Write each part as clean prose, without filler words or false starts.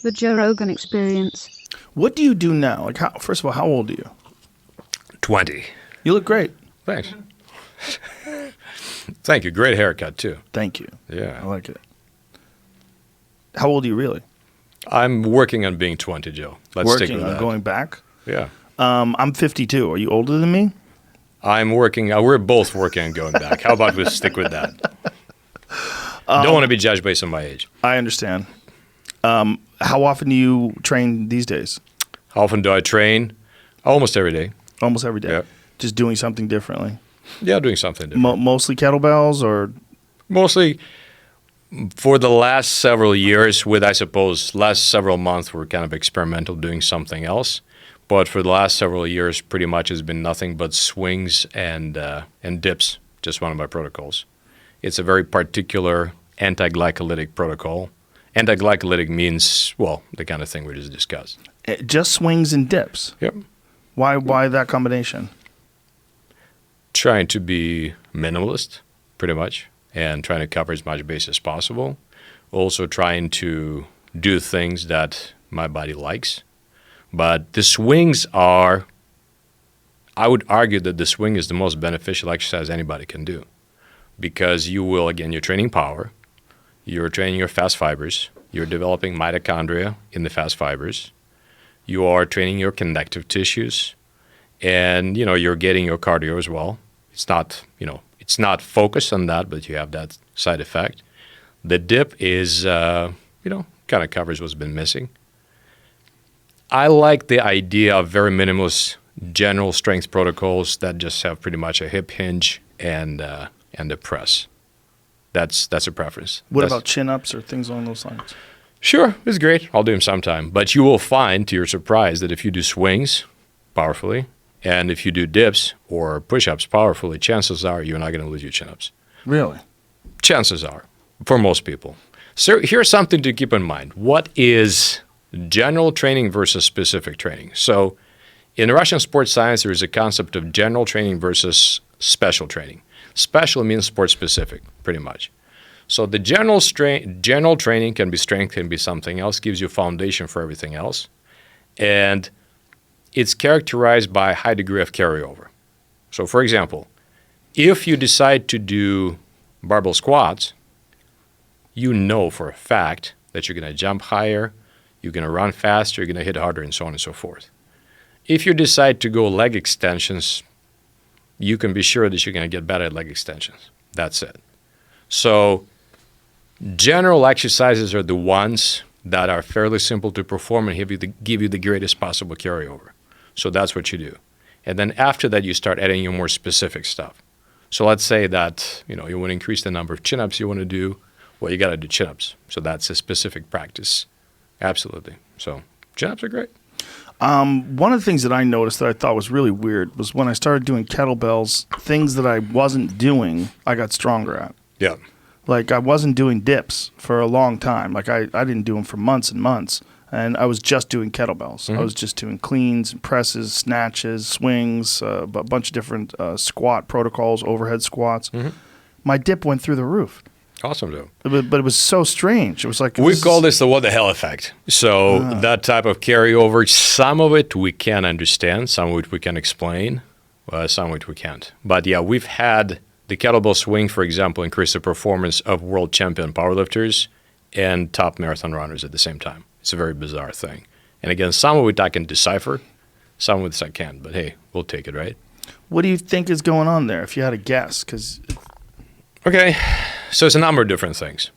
The Joe Rogan Experience. What do you do now? Like, first of all, how old are you? 20. You look great. Thanks. Thank you. Great haircut, too. Thank you. Yeah. I like it. How old are you really? I'm working on being 20, Joe. Let's stick with that. Going back? Yeah. I'm 52. Are you older than me? I'm working. We're both working on going back. How about we stick with that? Don't want to be judged based on my age. I understand. How often do you train these days? How often do I train? Almost every day. Almost every day? Yeah. Just doing something differently? Yeah, doing something different. Mostly kettlebells or? Mostly for the last several years, with I suppose last several months, we're kind of experimental doing something else. But for the last several years, pretty much has been nothing but swings and dips, just one of my protocols. It's a very particular anti-glycolytic protocol. Anti-glycolytic means, well, the kind of thing we just discussed. Just swings and dips? Yep. Why that combination? Trying to be minimalist, pretty much, and trying to cover as much base as possible. Also trying to do things that my body likes. But the swings are, I would argue that the swing is the most beneficial exercise anybody can do. Because you will, again, you're training power, you're training your fast fibers, you're developing mitochondria in the fast fibers, you are training your connective tissues, and, you're getting your cardio as well. It's not, it's not focused on that, but you have that side effect. The dip is, kind of covers what's been missing. I like the idea of very minimalist general strength protocols that just have pretty much a hip hinge and a press. That's a preference. What about chin-ups or things along those lines? Sure, it's great. I'll do them sometime. But you will find, to your surprise, that if you do swings powerfully and if you do dips or push-ups powerfully, chances are you're not going to lose your chin-ups. Really? Chances are, for most people. So here's something to keep in mind. What is general training versus specific training? So in Russian sports science, there is a concept of general training versus special training. Special means sport specific, pretty much. So the general training can be strength, can be something else, gives you a foundation for everything else. And it's characterized by a high degree of carryover. So for example, if you decide to do barbell squats, you know for a fact that you're going to jump higher, you're going to run faster, you're going to hit harder, and so on and so forth. If you decide to go leg extensions, you can be sure that you're going to get better at leg extensions. That's it. So general exercises are the ones that are fairly simple to perform and give you the greatest possible carryover. So that's what you do. And then after that, you start adding your more specific stuff. So let's say that you want to increase the number of chin-ups you want to do. Well, you got to do chin-ups. So that's a specific practice. Absolutely. So chin-ups are great. One of the things that I noticed that I thought was really weird was when I started doing kettlebells, things that I wasn't doing, I got stronger at. Yeah. Like I wasn't doing dips for a long time. Like I didn't do them for months and months. And I was just doing kettlebells. Mm-hmm. I was just doing cleans, presses, snatches, swings, a bunch of different squat protocols, overhead squats. Mm-hmm. My dip went through the roof. Awesome, though. But it was so strange. It was like we call this the what the hell effect. So that type of carryover, some of it we can understand, some of it we can explain, some of it we can't. But yeah, we've had the kettlebell swing, for example, increase the performance of world champion powerlifters and top marathon runners at the same time. It's a very bizarre thing. And again, some of it I can decipher, some of it I can't. But hey, we'll take it, right? What do you think is going on there, if you had a guess? Okay, so it's a number of different things.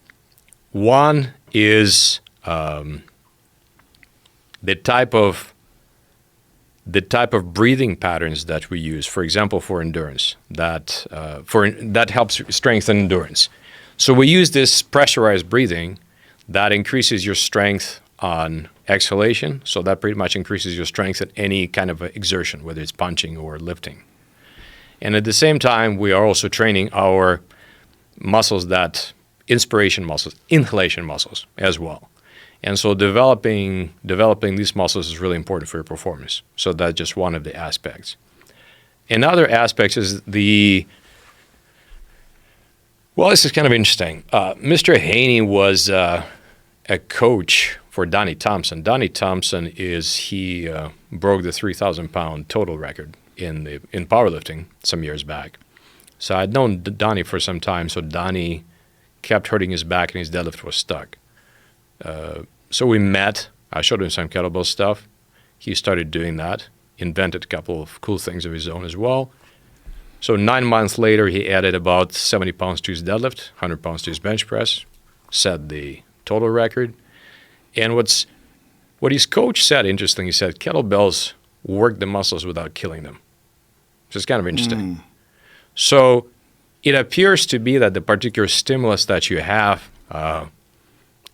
One is the type of breathing patterns that we use, for example, for endurance, that helps strengthen endurance. So we use this pressurized breathing that increases your strength on exhalation, so that pretty much increases your strength at any kind of exertion, whether it's punching or lifting. And at the same time, we are also training our muscles, that inhalation muscles as well. And so developing these muscles is really important for your performance. So that's just one of the aspects. Another aspect is this is kind of interesting. Mr. Haney was a coach for Donnie Thompson. Donnie Thompson he broke the 3,000-pound total record in powerlifting some years back. So I'd known Donnie for some time, so Donnie kept hurting his back and his deadlift was stuck. So we met. I showed him some kettlebell stuff. He started doing that, invented a couple of cool things of his own as well. So 9 months later, he added about 70 pounds to his deadlift, 100 pounds to his bench press, set the total record. And what his coach said, interesting, he said, kettlebells work the muscles without killing them. So it's kind of interesting. So it appears to be that the particular stimulus that you have,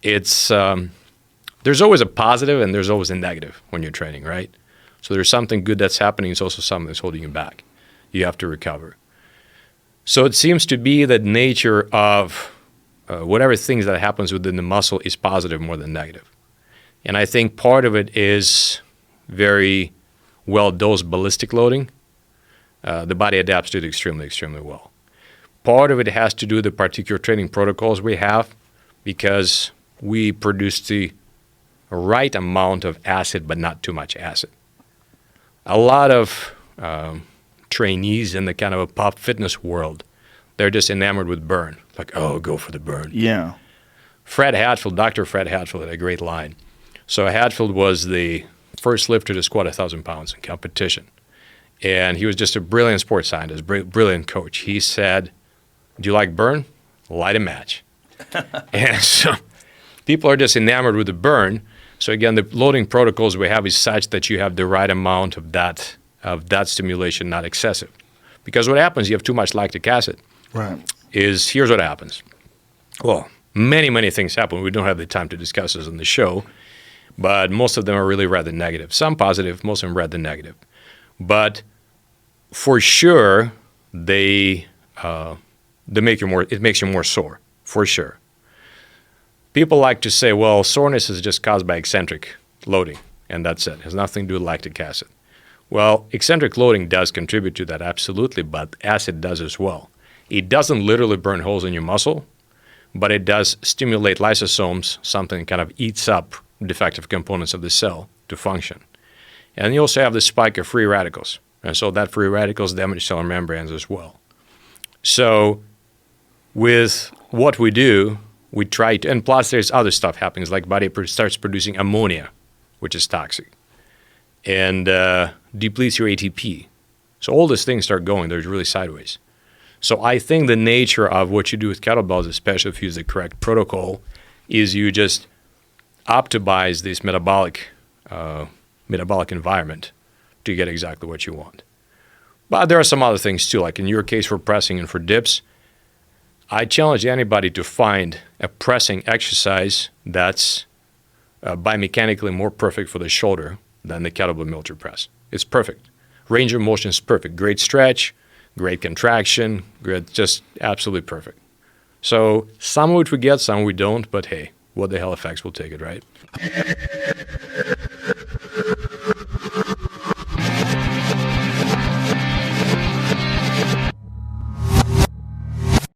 there's always a positive and there's always a negative when you're training, right? So there's something good that's happening. It's also something that's holding you back. You have to recover. So it seems to be that nature of whatever things that happens within the muscle is positive more than negative. And I think part of it is very well-dosed ballistic loading. The body adapts to it extremely, extremely well. Part of it has to do with the particular training protocols we have because we produce the right amount of acid, but not too much acid. A lot of trainees in the kind of a pop fitness world, they're just enamored with burn. Like, oh, go for the burn. Yeah. Dr. Fred Hatfield had a great line. So Hatfield was the first lifter to squat 1,000 pounds in competition. And he was just a brilliant sports scientist, brilliant coach. He said, do you like burn? Light a match. And so people are just enamored with the burn. So again, the loading protocols we have is such that you have the right amount of that stimulation, not excessive. Because what happens, you have too much lactic acid. Right. Here's what happens. Well, many, many things happen. We don't have the time to discuss this on the show, but most of them are really rather negative. Some positive, most of them rather negative. But for sure, it makes you more sore, for sure. People like to say, well, soreness is just caused by eccentric loading, and that's it. It has nothing to do with lactic acid. Well, eccentric loading does contribute to that, absolutely, but acid does as well. It doesn't literally burn holes in your muscle, but it does stimulate lysosomes, something that kind of eats up defective components of the cell to function. And you also have the spike of free radicals, and so that free radicals damage cellular membranes as well. So with what we do, we try to, and plus there's other stuff happening, like body starts producing ammonia, which is toxic, and depletes your ATP. So all these things start going, they're really sideways. So I think the nature of what you do with kettlebells, especially if you use the correct protocol, is you just optimize this metabolic environment to get exactly what you want. But there are some other things too, like in your case for pressing and for dips. I challenge anybody to find a pressing exercise that's biomechanically more perfect for the shoulder than the kettlebell military press. It's perfect. Range of motion is perfect. Great stretch, great contraction, just absolutely perfect. So some of it we get, some we don't, but hey, what the hell effects, we'll take it, right?